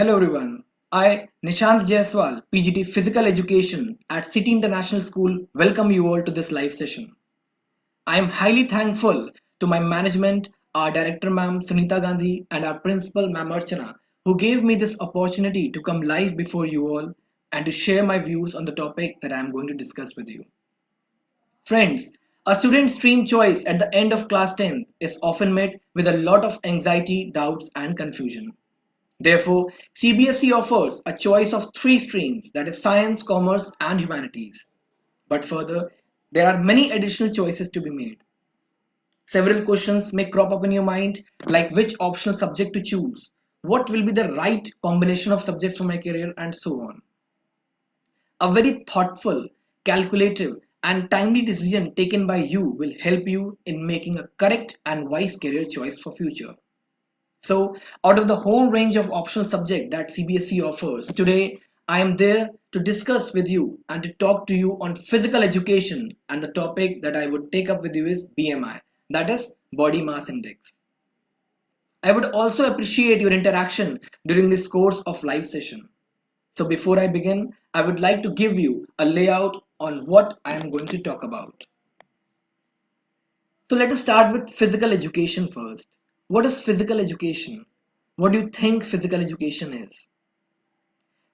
Hello everyone. I, Nishant Jaiswal, PGT Physical Education at City International School, welcome you all to this live session. I am highly thankful to my management, our director ma'am Sunita Gandhi and our principal ma'am Archana who gave me this opportunity to come live before you all and to share my views on the topic that I am going to discuss with you. Friends, a student stream choice at the end of class 10 is often met with a lot of anxiety, doubts and confusion. Therefore, CBSE offers a choice of three streams, that is science, commerce, and humanities. But further, there are many additional choices to be made. Several questions may crop up in your mind, like which optional subject to choose, what will be the right combination of subjects for my career, and so on. A very thoughtful, calculative, and timely decision taken by you will help you in making a correct and wise career choice for future. So, out of the whole range of optional subject that CBSE offers, today I am there to discuss with you and to talk to you on physical education, and the topic that I would take up with you is BMI, that is body mass index. I would also appreciate your interaction during this course of live session. So before I begin, I would like to give you a layout on what I am going to talk about. So let us start with physical education first. What is physical education? What do you think physical education is?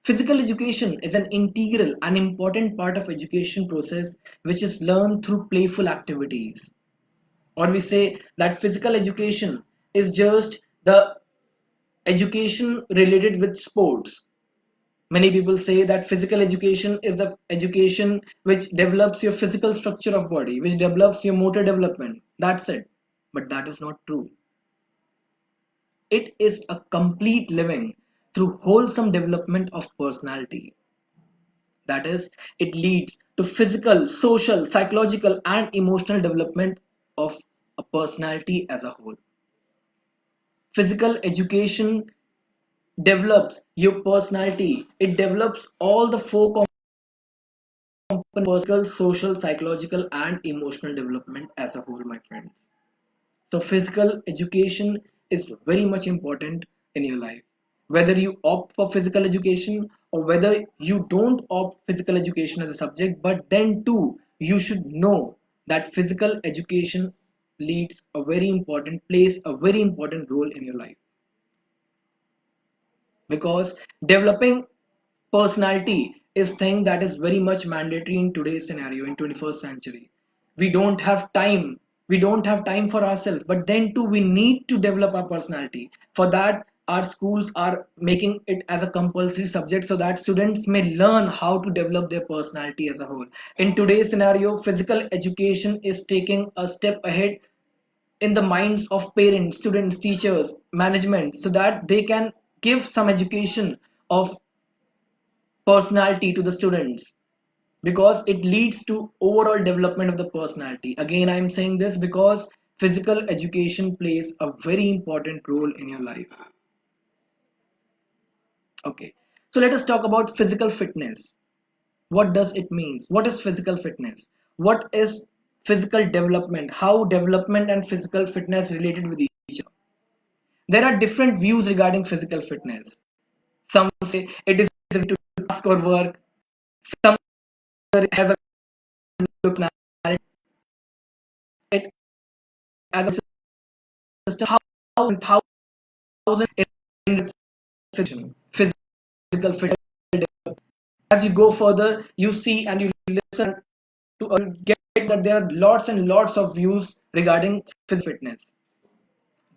Physical education is an integral and important part of education process which is learned through playful activities. Or we say that physical education is just the education related with sports. Many people say that physical education is the education which develops your physical structure of body, which develops your motor development. That's it. But that is not true. It is a complete living through wholesome development of personality. That is, it leads to physical, social, psychological, and emotional development of a personality as a whole. Physical education develops your personality, it develops all the four components: physical, social, psychological, and emotional development as a whole, my friends. So, physical education is very much important in your life. Whether you opt for physical education or whether you don't opt physical education as a subject, but then too, you should know that physical education plays a very important role in your life, because developing personality is thing that is very much mandatory in today's scenario in 21st century. We don't have time for ourselves, but then too we need to develop our personality. For that, our schools are making it as a compulsory subject so that students may learn how to develop their personality as a whole. In today's scenario, physical education is taking a step ahead in the minds of parents, students, teachers, management, so that they can give some education of personality to the students, because it leads to overall development of the personality. Again, I'm saying this because physical education plays a very important role in your life. Okay, so let us talk about physical fitness. What does it mean? What is physical fitness? What is physical development? How development and physical fitness related with each other? There are different views regarding physical fitness. Some say it is related to task or work. Some say it has a personality. It as a system. How and thousand in physical fitness. As you go further, you see and you listen to get that there are lots and lots of views regarding physical fitness.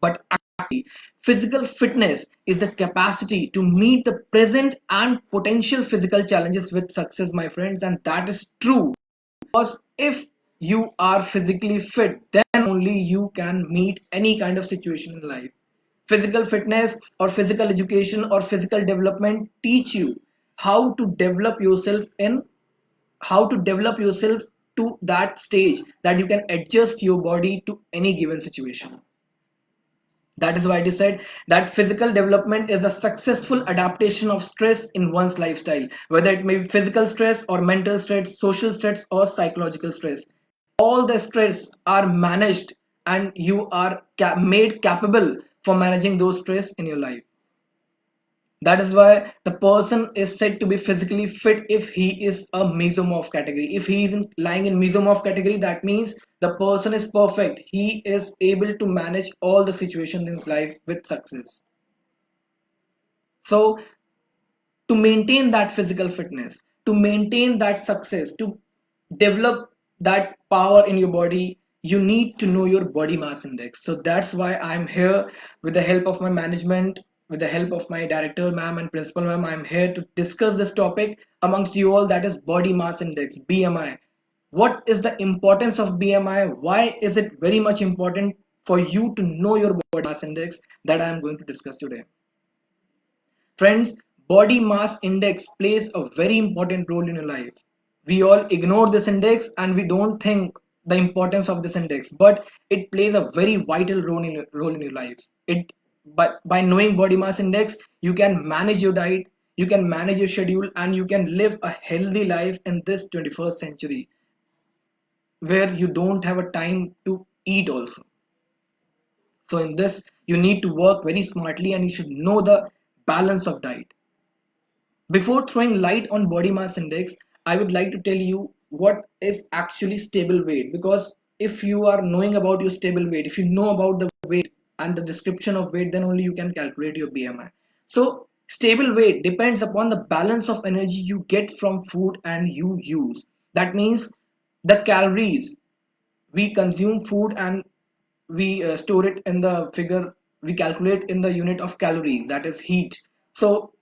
But actually, physical fitness is the capacity to meet the present and potential physical challenges with success, my friends, and that is true. Because if you are physically fit, then only you can meet any kind of situation in life. Physical fitness or physical education or physical development teach you how to develop yourself in how to develop yourself to that stage that you can adjust your body to any given situation. That is why it is said that physical development is a successful adaptation of stress in one's lifestyle, whether it may be physical stress or mental stress, social stress, or psychological stress. All the stress are managed and you are made capable for managing those stress in your life. That is why the person is said to be physically fit if he is a mesomorph category. If he is lying in mesomorph category, that means the person is perfect. He is able to manage all the situations in his life with success. So to maintain that physical fitness, to maintain that success, to develop that power in your body, you need to know your body mass index. So that's why I'm here with the help of my management, with the help of my director, ma'am, and principal, ma'am. I'm here to discuss this topic amongst you all, that is body mass index, BMI. What is the importance of BMI? Why is it very much important for you to know your body mass index? That I'm going to discuss today. Friends, body mass index plays a very important role in your life. We all ignore this index and we don't think the importance of this index, but it plays a very vital role in your life. It by knowing body mass index, you can manage your diet, you can manage your schedule, and you can live a healthy life in this 21st century where you don't have a time to eat also. So in this, you need to work very smartly and you should know the balance of diet. Before throwing light on body mass index, I would like to tell you what is actually stable weight, because if you are knowing about your stable weight, if you know about the weight and the description of weight, then only you can calculate your BMI. So stable weight depends upon the balance of energy you get from food and you use. That means the calories we consume food and we store it in the figure, we calculate in the unit of calories, that is heat. So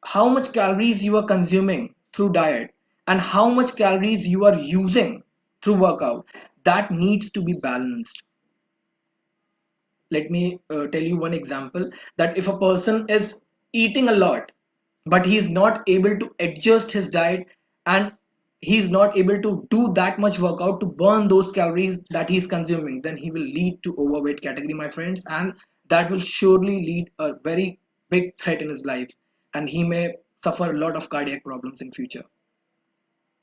how much calories you are consuming through diet and how much calories you are using through workout, that needs to be balanced. Let me tell you one example, that if a person is eating a lot but he is not able to adjust his diet and he is not able to do that much workout to burn those calories that he is consuming, then he will lead to overweight category, my friends, and that will surely lead a very big threat in his life, and he may suffer a lot of cardiac problems in future.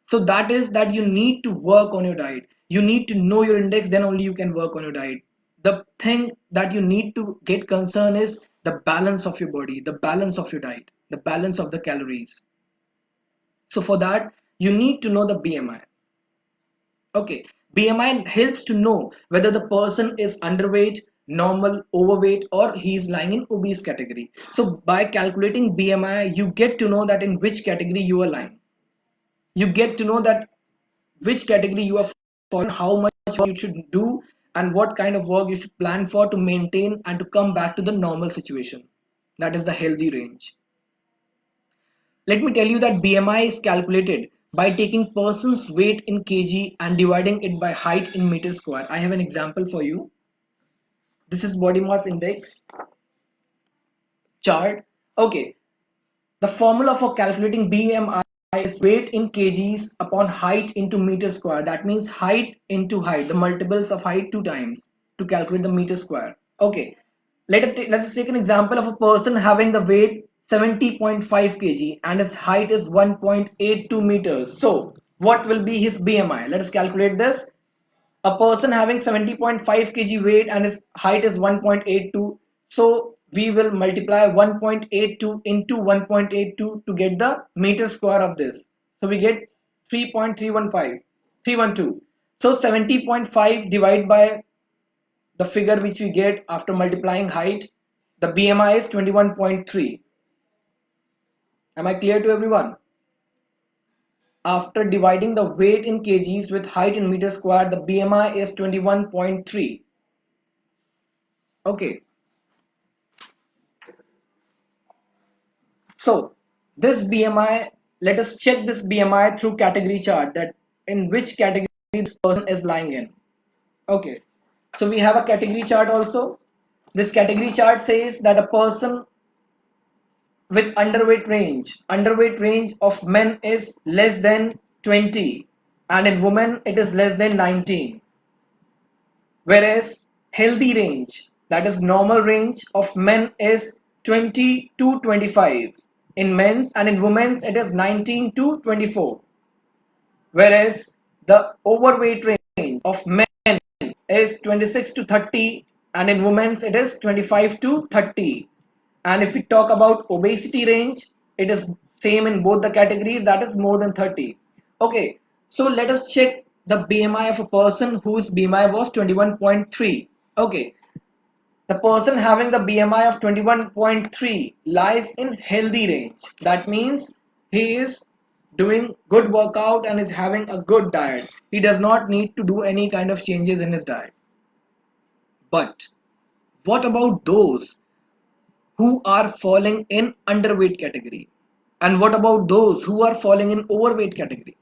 So that is that you need to work on your diet, you need to know your index, then only you can work on your diet. The thing that you need to get concern is the balance of your body, the balance of your diet, the balance of the calories. So for that you need to know the BMI. Okay, BMI helps to know whether the person is underweight, normal, overweight, or he is lying in obese category. So by calculating BMI you get to know that in which category you are lying, you get to know that which category you are for, how much work you should do, and what kind of work you should plan for to maintain and to come back to the normal situation. That is the healthy range. Let me tell you that BMI is calculated by taking person's weight in kg and dividing it by height in meter square. I have an example for you. This is body mass index chart. Okay, the formula for calculating BMI is weight in kgs upon height into meter square. That means height into height, the multiples of height two times to calculate the meter square. Okay, let's take an example of a person having the weight 70.5 kg and his height is 1.82 meters. So what will be his BMI? Let us calculate this. A person having 70.5 kg weight and his height is 1.82, so we will multiply 1.82 into 1.82 to get the meter square of this, so we get 3.312. So 70.5 divided by the figure which we get after multiplying height, the BMI is 21.3. Am I clear to everyone? After dividing the weight in kgs with height in meter square, the BMI is 21.3. Okay, so this BMI, let us check this BMI through category chart, that in which category this person is lying in. Okay, so we have a category chart also. This category chart says that a person with underweight range of men is less than 20 and in women it is less than 19. Whereas healthy range, that is normal range of men, is 20 to 25 in men's, and in women's it is 19 to 24. Whereas the overweight range of men is 26 to 30 and in women's it is 25 to 30. And if we talk about obesity range, it is same in both the categories, that is more than 30. Okay, so let us check the BMI of a person whose BMI was 21.3. Okay, the person having the BMI of 21.3 lies in healthy range. That means he is doing good workout and is having a good diet. He does not need to do any kind of changes in his diet. But what about those who are falling in underweight category? And what about those who are falling in overweight category?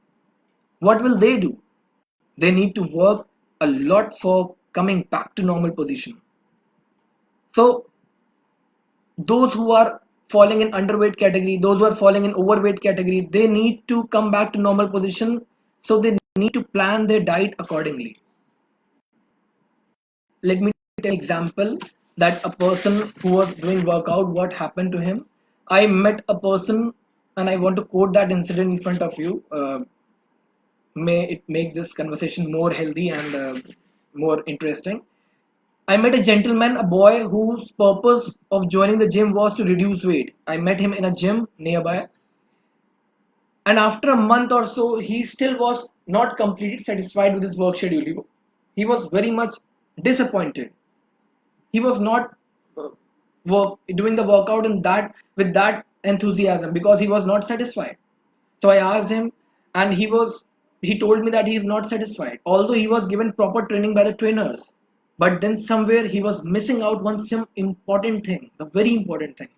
What will they do? They need to work a lot for coming back to normal position. So those who are falling in underweight category, those who are falling in overweight category, they need to come back to normal position. So they need to plan their diet accordingly. Let me take an example that a person who was doing workout, what happened to him. I met a person and I want to quote that incident in front of you. May it make this conversation more healthy and more interesting. I met a gentleman, a boy whose purpose of joining the gym was to reduce weight. I met him in a gym nearby, and after a month or so, he still was not completely satisfied with his work schedule. He was very much disappointed. He was not uh, doing the workout in that with that enthusiasm because he was not satisfied. So I asked him, and he told me that he is not satisfied, although he was given proper training by the trainers. But then somewhere he was missing out one some important thing, the very important thing.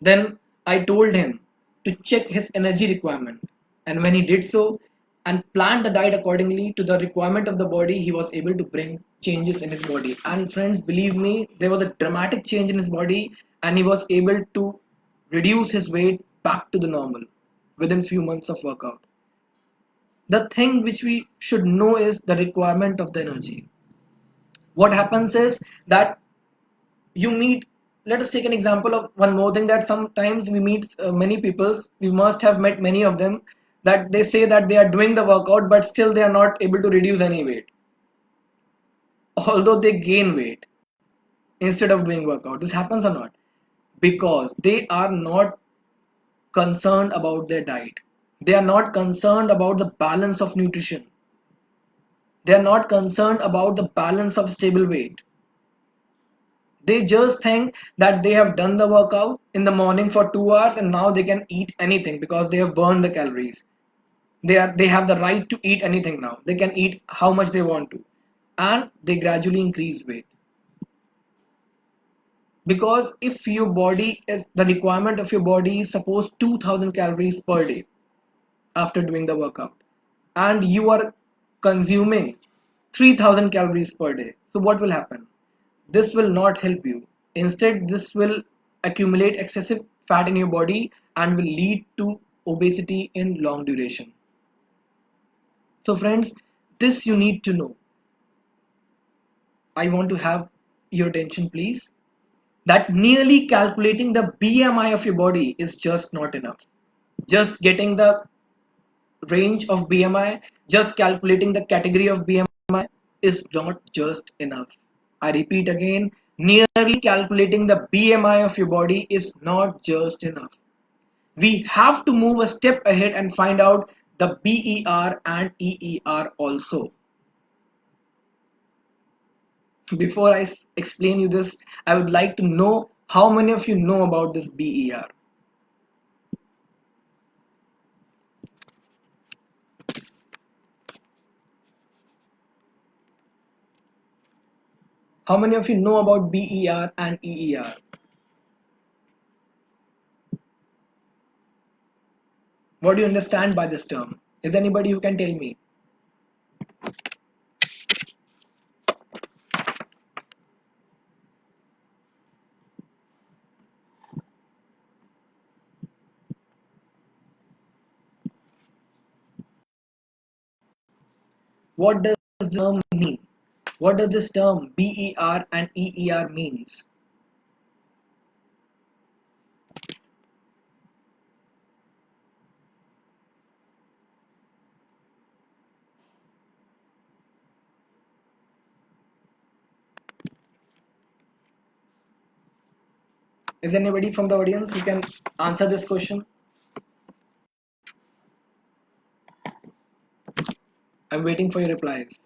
Then I told him to check his energy requirement. And when he did so and planned the diet accordingly to the requirement of the body, he was able to bring changes in his body. And friends, believe me, there was a dramatic change in his body, and he was able to reduce his weight back to the normal within few months of workout. The thing which we should know is the requirement of the energy. What happens is that you meet, let us take an example of one more thing, that sometimes we meet many peoples, we must have met many of them, that they say that they are doing the workout but still they are not able to reduce any weight, although they gain weight instead of doing workout. This happens or not? Because they are not concerned about their diet, they are not concerned about the balance of nutrition, they are not concerned about the balance of stable weight. They just think that they have done the workout in the morning for 2 hours and now they can eat anything because they have burned the calories. They have the right to eat anything now. They can eat how much they want to. And they gradually increase weight. Because if your body is the requirement of your body is suppose 2000 calories per day after doing the workout, and you are consuming 3000 calories per day, so what will happen? This will not help you. Instead, this will accumulate excessive fat in your body and will lead to obesity in long duration. So friends, this you need to know. I want to have your attention please, that nearly calculating the BMI of your body is just not enough. Just getting the range of BMI, just calculating the category of BMI is not just enough. I repeat again, nearly calculating the BMI of your body is not just enough. We have to move a step ahead and find out the BER and EER also. Before I explain you this, I would like to know how many of you know about this BER. How many of you know about BER and EER? What do you understand by this term? Is anybody who can tell me? What does the term mean? What does this term BER and EER means? Is anybody from the audience who can answer this question? I'm waiting for your replies.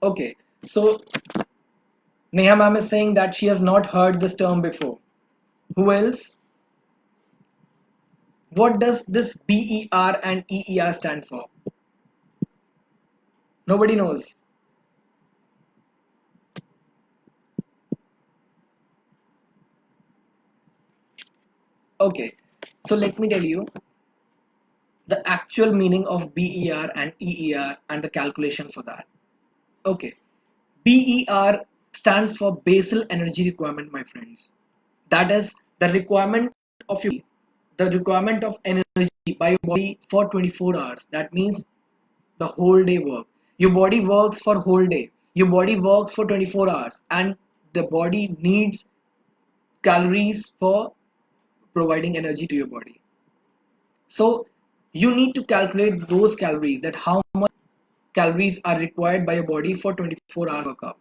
Okay, so Neha ma'am is saying that she has not heard this term before. Who else? What does this BER and EER stand for? Nobody knows. Okay, so let me tell you the actual meaning of BER and EER and the calculation for that. Okay, BER stands for basal energy requirement, my friends. That is the requirement of your the requirement of energy by your body for 24 hours. That means the whole day work. Your body works for whole day. Your body works for 24 hours, and the body needs calories for providing energy to your body. So you need to calculate those calories, that how much calories are required by your body for 24 hours workout.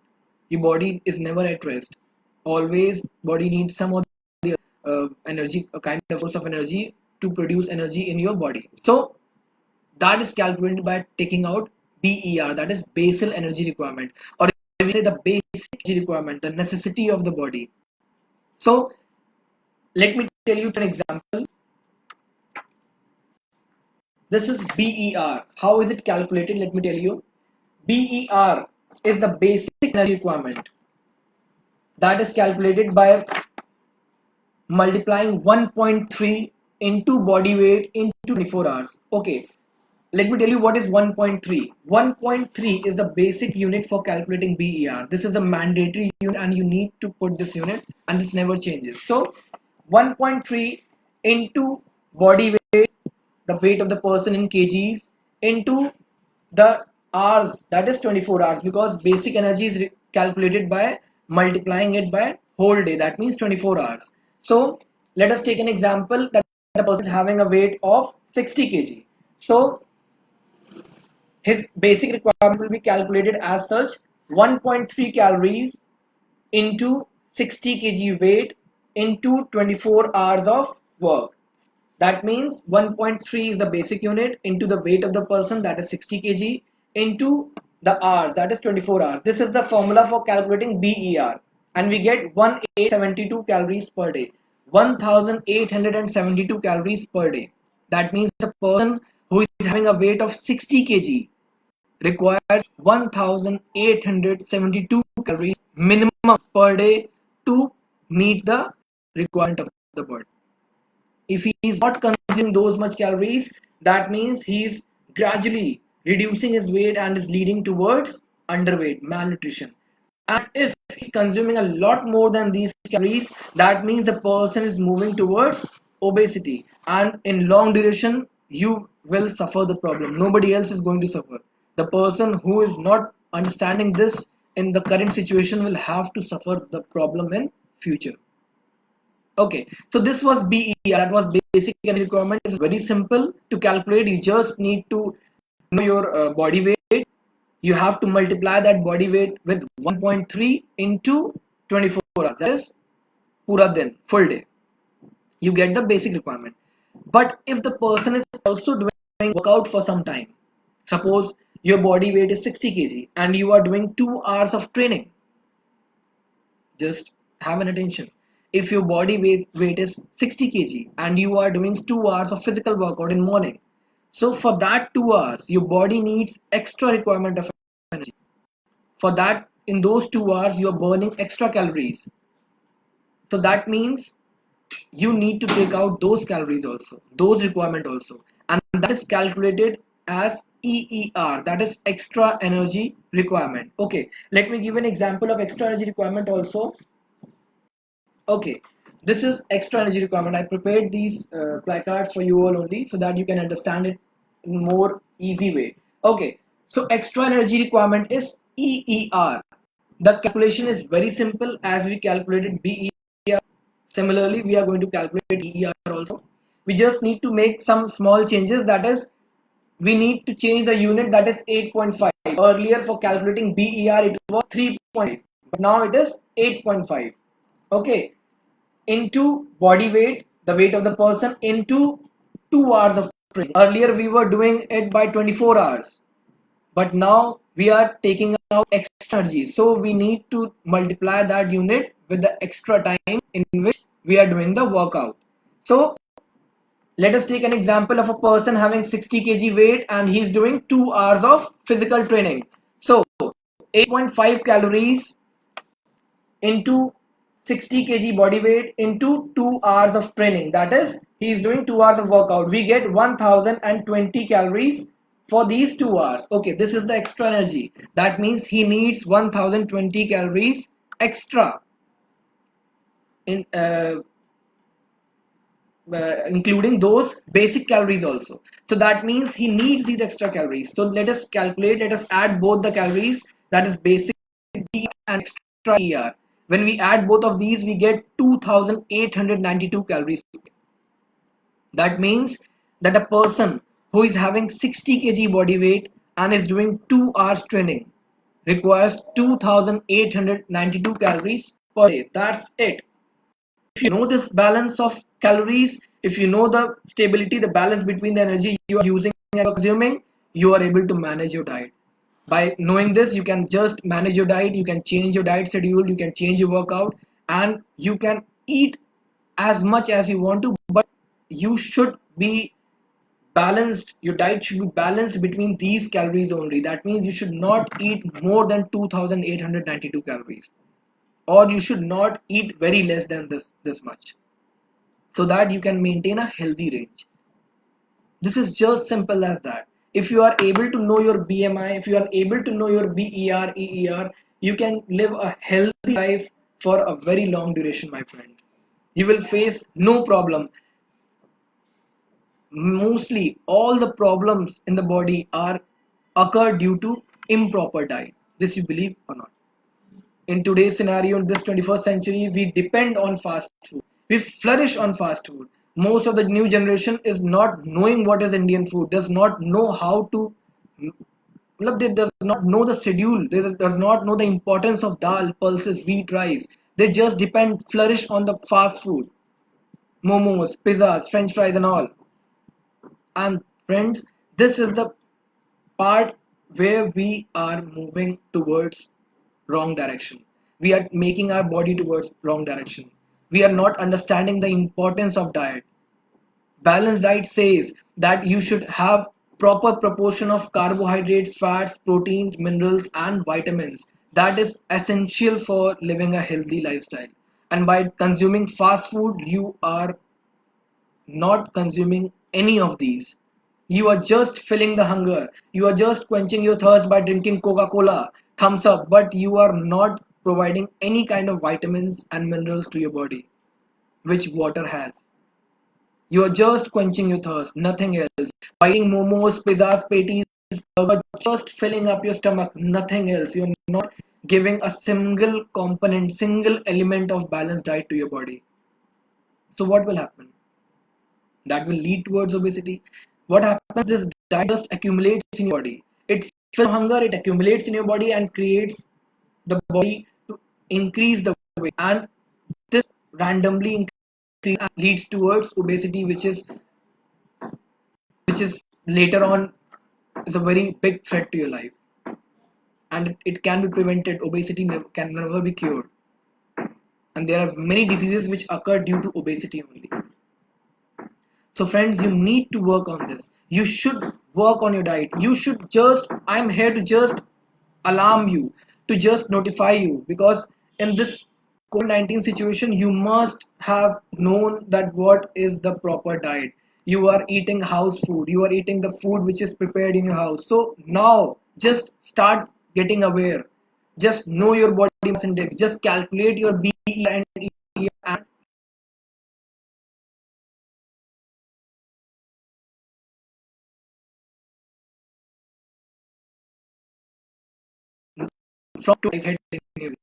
Your body is never at rest. Always body needs some of the energy, a kind of source of energy to produce energy in your body. So that is calculated by taking out BER, that is basal energy requirement, or if we say the basic energy requirement, the necessity of the body. So let me tell you an example. This is BER. How is it calculated? Let me tell you. BER is the basic energy requirement, that is calculated by multiplying 1.3 into body weight into 24 hours. Okay, let me tell you what is 1.3. 1.3 is the basic unit for calculating BER. This is a mandatory unit and you need to put this unit, and this never changes. So 1.3 into body weight, the weight of the person in kgs, into the hours, that is 24 hours, because basic energy is calculated by multiplying it by whole day, that means 24 hours. So let us take an example that a person is having a weight of 60 kg. So his basic requirement will be calculated as such: 1.3 calories into 60 kg weight into 24 hours of work. That means 1.3 is the basic unit into the weight of the person, that is 60 kg, into the hours, that is 24 hours. This is the formula for calculating BER, and we get 1872 calories per day. 1872 calories per day. That means a person who is having a weight of 60 kg requires 1872 calories minimum per day to meet the requirement of the body. If he is not consuming those much calories, that means he is gradually reducing his weight and is leading towards underweight, malnutrition. And if he's consuming a lot more than these calories, that means the person is moving towards obesity, and in long duration you will suffer the problem. Nobody else is going to suffer. The person who is not understanding this in the current situation will have to suffer the problem in future. Okay, so this was BER, that was basic energy requirement. It's very simple to calculate. You just need to know your body weight. You have to multiply that body weight with 1.3 into 24 hours. That is pura din, full day. You get the basic requirement. But if the person is also doing workout for some time, suppose your body weight is 60 kg and you are doing 2 hours of training, just have an attention. If your body weight is 60 kg and you are doing 2 hours of physical workout in morning, so for that 2 hours your body needs extra requirement of energy. For that, in those 2 hours you are burning extra calories. So that means you need to take out those calories also, those requirement also, and that is calculated as EER, that is extra energy requirement. Okay, let me give an example of extra energy requirement also. Okay, this is extra energy requirement. I prepared these placards for you all only so that you can understand it in more easy way. Okay, So extra energy requirement is EER. The calculation is very simple as we calculated BER. Similarly, we are going to calculate EER also. We just need to make some small changes, that is we need to change the unit, that is 8.5. Earlier for calculating BER it was 3.5, but now it is 8.5. Okay, into body weight, the weight of the person, into 2 hours of training. Earlier we were doing it by 24 hours, but now we are taking out extra energy, so we need to multiply that unit with the extra time in which we are doing the workout. So let us take an example of a person having 60 kg weight and he's doing 2 hours of physical training. So 8.5 calories into 60 kg body weight into 2 hours of training, that is he's doing 2 hours of workout, we get 1020 calories for these 2 hours. Okay, this is the extra energy, that means he needs 1020 calories extra in including those basic calories also. So that means he needs these extra calories. So let us calculate, let us add both the calories, that is basic and extra ER. When we add both of these, we get 2892 calories. That means that a person who is having 60 kg body weight and is doing 2 hours training requires 2892 calories per day. That's it. If you know this balance of calories, if you know the stability, the balance between the energy you are using and consuming, you are able to manage your diet. By knowing this, you can just manage your diet, you can change your diet schedule, you can change your workout, and you can eat as much as you want to, but you should be balanced. Your diet should be balanced between these calories only. That means you should not eat more than 2892 calories, or you should not eat very less than this much, so that you can maintain a healthy range. This is just simple as that. If you are able to know your BMI, if you are able to know your BER, EER, you can live a healthy life for a very long duration, my friend. You will face no problem. Mostly all the problems in the body are occur due to improper diet. This you believe or not? In today's scenario, in this 21st century, we depend on fast food, we flourish on fast food. Most of the new generation is not knowing what is Indian food, does not know how to, they does not know the schedule, they does not know the importance of dal, pulses, wheat, rice. They just depend, flourish on the fast food, momos, pizzas, french fries and all. And friends, this is the part where we are moving towards wrong direction. We are making our body towards wrong direction. We are not understanding the importance of diet. Balanced diet says that you should have proper proportion of carbohydrates, fats, proteins, minerals and vitamins. That is essential for living a healthy lifestyle. And by consuming fast food, you are not consuming any of these. You are just filling the hunger. You are just quenching your thirst by drinking Coca Cola, Thumbs Up, but you are not providing any kind of vitamins and minerals to your body, which water has. You are just quenching your thirst, nothing else. By eating momos, pizzas, patties, burger, just filling up your stomach, nothing else. You're not giving a single component, single element of balanced diet to your body. So what will happen? That will lead towards obesity. What happens is diet just accumulates in your body. It fills hunger, it accumulates in your body and creates the body to increase the weight. And this randomly increase and leads towards obesity, which is later on is a very big threat to your life. And it can be prevented. Obesity can never be cured. And there are many diseases which occur due to obesity only. So friends, you need to work on this. You should work on your diet. You should just, I'm here to just alarm you, to just notify you, because in this COVID-19 situation, you must have known that what is the proper diet. You are eating house food. You are eating the food which is prepared in your house. So now just start getting aware. Just know your body mass index. Just calculate your BE and EE and from to head in.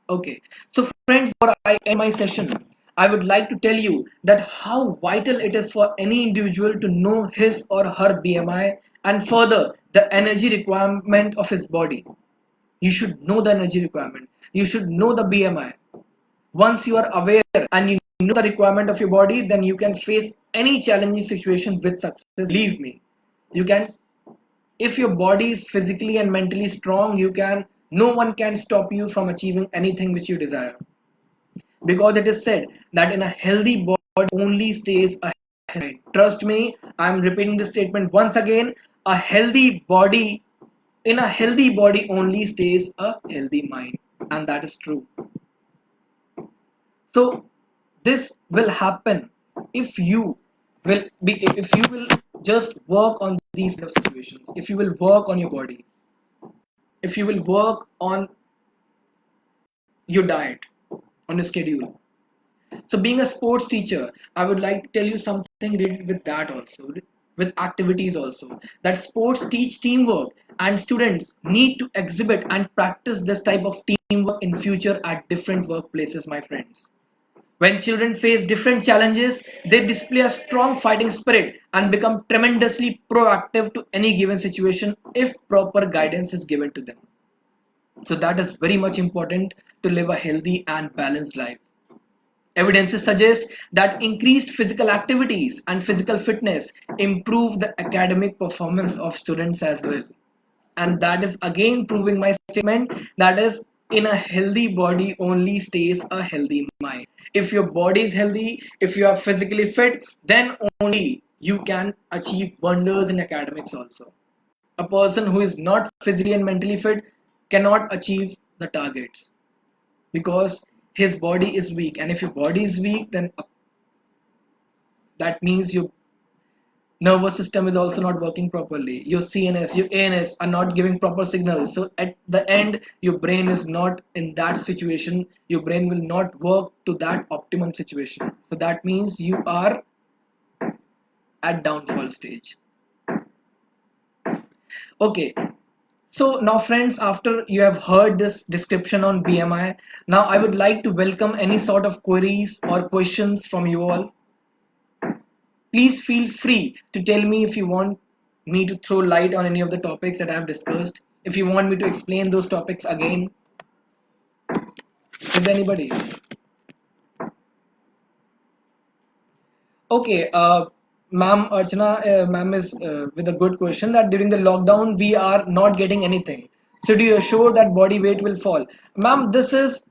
Okay, so friends, before I end my session, I would like to tell you that how vital it is for any individual to know his or her BMI and further the energy requirement of his body. You should know the energy requirement. You should know the BMI. Once you are aware and you know the requirement of your body, then you can face any challenging situation with success. Believe me, you can. If your body is physically and mentally strong, you can. No one can stop you from achieving anything which you desire, because it is said that in a healthy body only stays a healthy mind. Trust me, I'm repeating this statement once again. A healthy body, in a healthy body only stays a healthy mind, and that is true. So this will happen if you if you will just work on these kind of situations, if you will work on your body, if you will work on your diet, on your schedule. So, being a sports teacher, I would like to tell you something related with that also, with activities also. That sports teach teamwork, and students need to exhibit and practice this type of teamwork in future at different workplaces, my friends. When children face different challenges, they display a strong fighting spirit and become tremendously proactive to any given situation if proper guidance is given to them. So, that is very much important to live a healthy and balanced life. Evidences suggest that increased physical activities and physical fitness improve the academic performance of students as well. And that is again proving my statement that is, in a healthy body only stays a healthy mind. If your body is healthy, if you are physically fit, then only you can achieve wonders in academics also. A person who is not physically and mentally fit cannot achieve the targets, because his body is weak, and if your body is weak, then that means your nervous system is also not working properly, your CNS, your ANS are not giving proper signals, so at the end your brain is not in that situation, your brain will not work to that optimum situation, so that means you are at downfall stage. Okay, so now friends, after you have heard this description on BMI, now I would like to welcome any sort of queries or questions from you all. Please feel free to tell me if you want me to throw light on any of the topics that I have discussed. If you want me to explain those topics again, is there anybody? Okay, ma'am Archana, ma'am is with a good question that during the lockdown we are not getting anything. So do you assure that body weight will fall? Ma'am, this is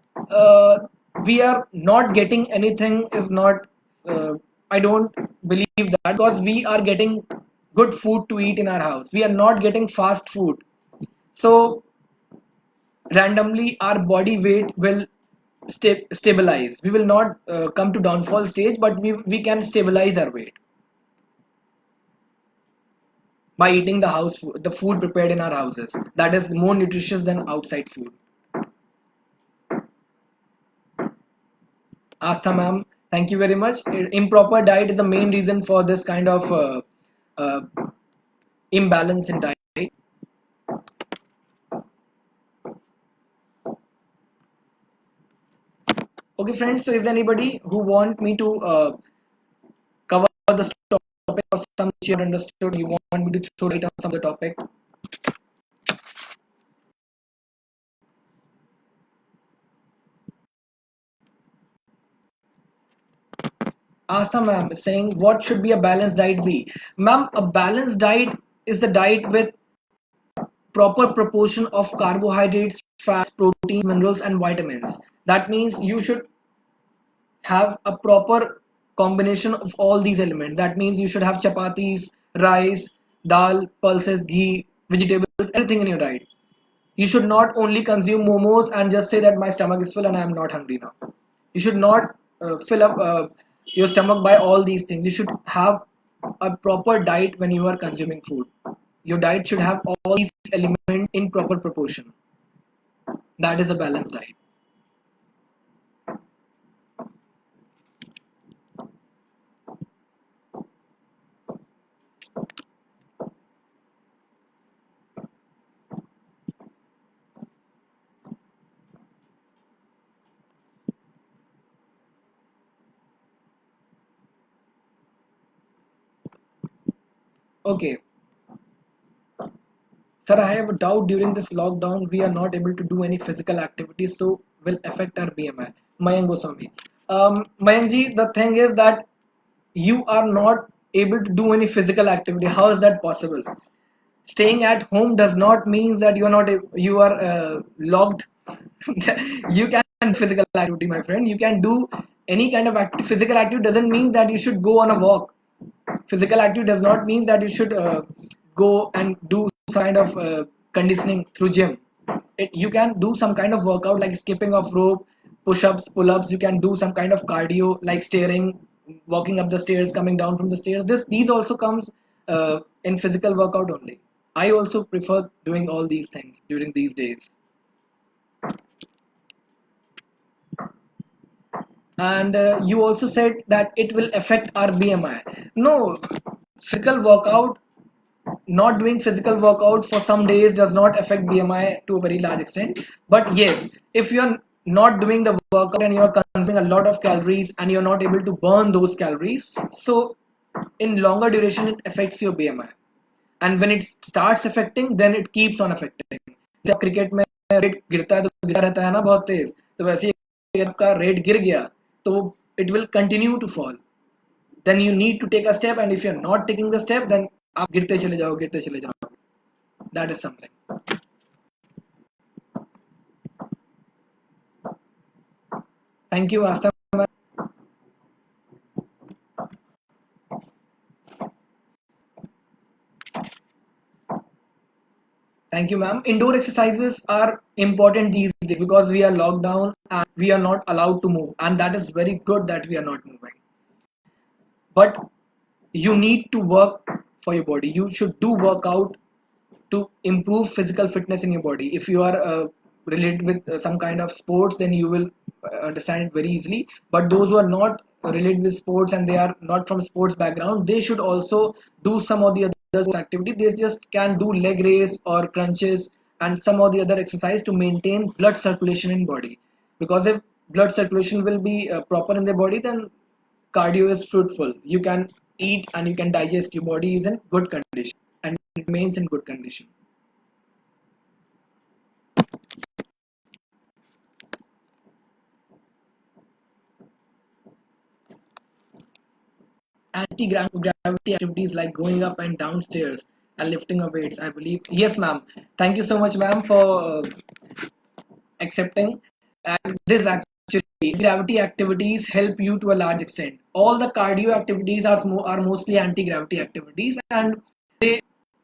we are not getting anything is not. I don't believe that, because we are getting good food to eat in our house. We are not getting fast food. So randomly our body weight will stabilize. We will not come to downfall stage, but we can stabilize our weight by eating the house food, the food prepared in our houses, that is more nutritious than outside food. Astha ma'am, thank you very much. Improper diet is the main reason for this kind of uh, imbalance in diet. Okay friends, so is there anybody who want me to cover the topic or some which you have understood, you want me to throw light on some of the topic? Asa ma'am is saying, what should be a balanced diet be? Ma'am, a balanced diet is the diet with proper proportion of carbohydrates, fats, proteins, minerals, and vitamins. That means you should have a proper combination of all these elements. That means you should have chapatis, rice, dal, pulses, ghee, vegetables, everything in your diet. You should not only consume momos and just say that my stomach is full and I am not hungry now. You should not fill up your stomach by all these things. You should have a proper diet when you are consuming food. Your diet should have all these elements in proper proportion. That is a balanced diet. Okay, sir, I have a doubt. During this lockdown, we are not able to do any physical activities, so will affect our BMI. Mayank Goswami. Mayank ji, the thing is that you are not able to do any physical activity. How is that possible? Staying at home does not mean that you are not you are locked. You can do physical activity, my friend. You can do any kind of physical activity. Doesn't mean that you should go on a walk. Physical activity does not mean that you should go and do some kind of conditioning through gym. You can do some kind of workout like skipping of rope, push-ups, pull-ups. You can do some kind of cardio like stairing, walking up the stairs, coming down from the stairs. These also comes in physical workout only. I also prefer doing all these things during these days. And you also said that it will affect our BMI. No, physical workout, not doing physical workout for some days does not affect BMI to a very large extent. But yes, if you're not doing the workout and you're consuming a lot of calories and you're not able to burn those calories, so in longer duration it affects your BMI. And when it starts affecting, then it keeps on affecting. जब cricket में rate गिरता है तो गिरता रहता है ना बहुत तेज, तो वैसे ही अगर आपका रेट गिर गया तो it will continue to fall. Then you need to take a step, and if you're not taking the step, then आप गिरते चले जाओ. That is something. Thank you, Asta. Thank you, ma'am. Indoor exercises are important these days because we are locked down and we are not allowed to move, and that is very good that we are not moving. But you need to work for your body. You should do workout to improve physical fitness in your body. If you are related with some kind of sports, then you will understand it very easily. But those who are not related with sports and they are not from sports background, they should also do some of the other sports activity. They just can do leg raise or crunches and some of the other exercise to maintain blood circulation in body. Because if blood circulation will be proper in the body, then cardio is fruitful. You can eat and you can digest. Your body is in good condition and it remains in good condition. Anti-gravity activities like going up and downstairs and lifting of weights, I believe. Yes, ma'am. Thank you so much, ma'am, for accepting. And this actually, gravity activities help you to a large extent. All the cardio activities are mostly anti-gravity activities, and they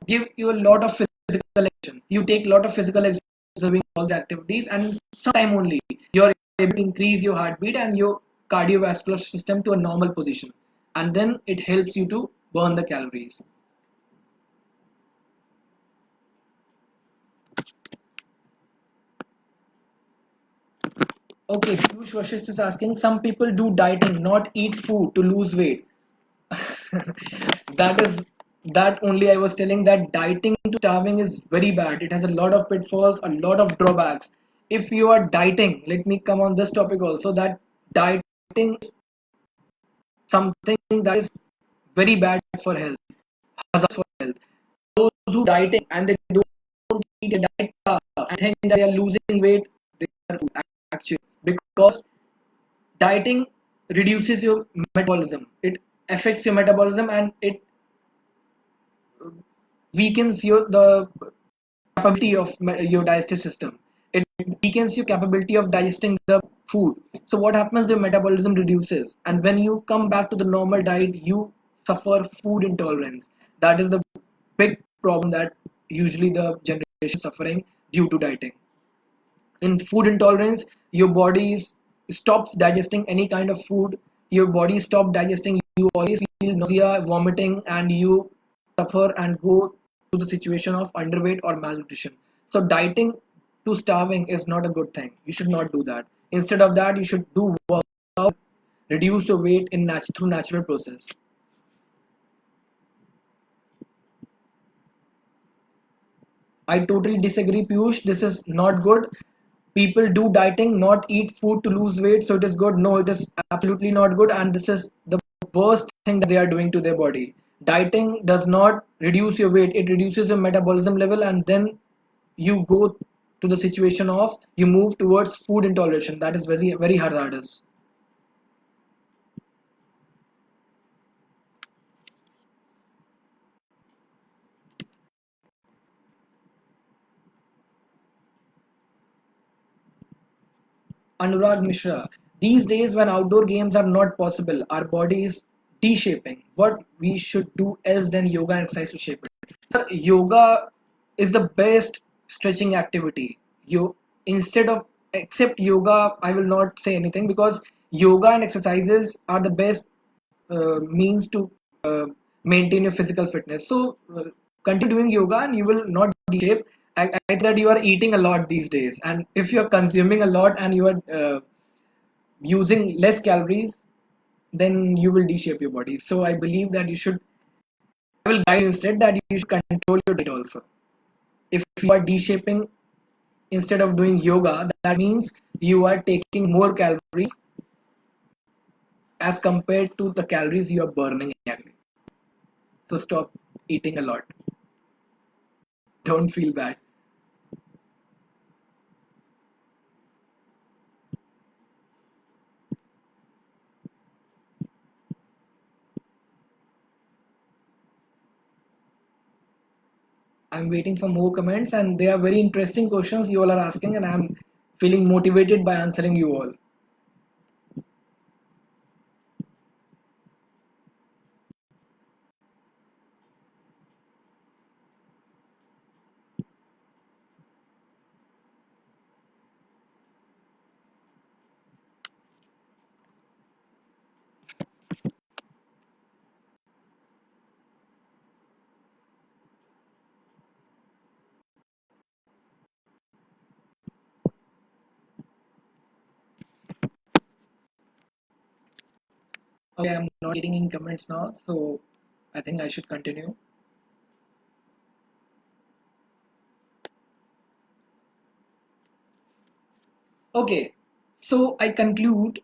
give you a lot of physical action. You take a lot of physical action doing all the activities, and sometime only you're able to increase your heartbeat and your cardiovascular system to a normal position, and then it helps you to burn the calories. Okay, Piyush Vashist is asking, some people do dieting, not eat food to lose weight. that is that only I was telling that dieting to starving is very bad. It has a lot of pitfalls, a lot of drawbacks. If you are dieting, let me come on this topic also, that dieting is something that is very bad for health, hazardous for health. Those who dieting and they don't eat a diet and think that they are losing weight, they are actually, because dieting reduces your metabolism. It affects your metabolism and it weakens the capability of your digestive system. It weakens your capability of digesting the food. So what happens? Your metabolism reduces, and when you come back to the normal diet, you suffer food intolerance. That is the big problem that usually the generation is suffering due to dieting. In food intolerance, your body stops digesting any kind of food. Your body stops digesting. You always feel nausea, vomiting, and you suffer and go to the situation of underweight or malnutrition. So dieting to starving is not a good thing. You should not do that. Instead of that, you should do workout, reduce your weight through natural process. I totally disagree, Piyush. This is not good. People do dieting, not eat food to lose weight, so it is good. No, it is absolutely not good, and this is the worst thing that they are doing to their body. Dieting does not reduce your weight, it reduces your metabolism level, and then you go to the situation of you move towards food intoleration. That is very, very hazardous. Anurag Mishra. These days, when outdoor games are not possible, our body is de-shaping. What we should do else than yoga and exercise to shape it? Sir, yoga is the best stretching activity. You instead of except yoga, I will not say anything because yoga and exercises are the best means to uh, maintain your physical fitness. So continue doing yoga and you will not be shape. I think that you are eating a lot these days, and if you are consuming a lot and you are using less calories, then you will de-shape your body. So I believe that you should. I will guide you instead that you should control your diet also. If you are de-shaping instead of doing yoga, that means you are taking more calories as compared to the calories you are burning actually. So stop eating a lot. Don't feel bad. I'm waiting for more comments, and they are very interesting questions you all are asking, and I'm feeling motivated by answering you all. Okay, I'm not getting any comments now, so I think I should continue. Okay, so I conclude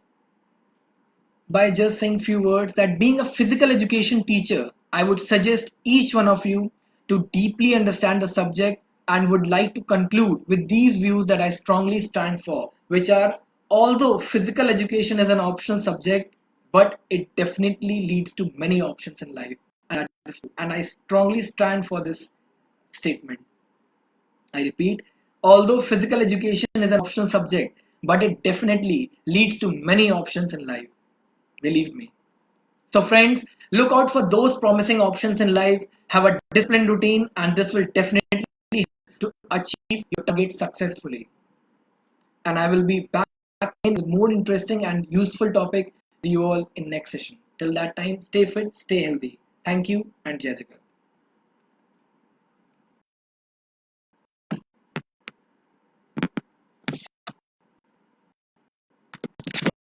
by just saying few words that being a physical education teacher, I would suggest each one of you to deeply understand the subject and would like to conclude with these views that I strongly stand for, which are although physical education is an optional subject, but it definitely leads to many options in life. And I strongly stand for this statement. I repeat, although physical education is an optional subject, but it definitely leads to many options in life. Believe me. So, friends, look out for those promising options in life. Have a disciplined routine, and this will definitely help to achieve your target successfully. And I will be back again with more interesting and useful topic to you all in next session. Till that time, stay fit, stay healthy. Thank you, and Jai Jagat.